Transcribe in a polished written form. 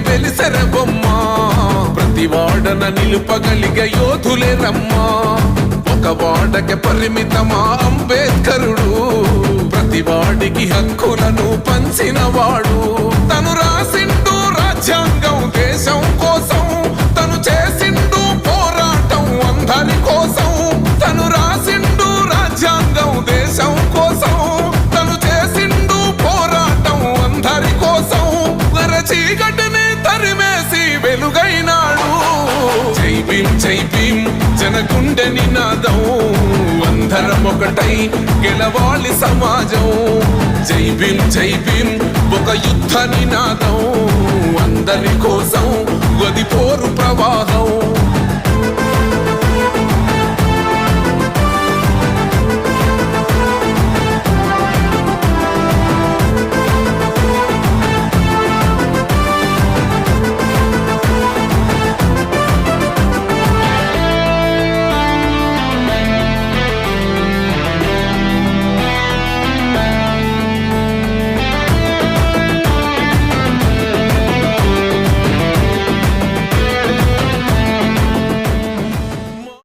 వెలిసెర బొమ్మ ప్రతి వాడన నిలుపగలిగే యోధులే రమ్మా ఒక వాడకి పరిమితమా అంబేద్కరుడు ప్రతి వాడికి హక్కులను పంచిన వాడు తను రాసిండు రాజ్యాంగం దేశం కోసం తను చేసిండు పోరాటం అందరి కోసం తను రాసిండు రాజ్యాంగం దేశం కోసం తను చేసిండు పోరాటం అందరి కోసం చీకటిని తరిమేసి వెలుగైనాడు జై భీం జనగుండె నినాదం అందరం ఒకటై గెలవాలి సమాజం జై భీం ఒక యుద్ధ నినాదం అందరి కోసం గది పోరు ప్రవాహం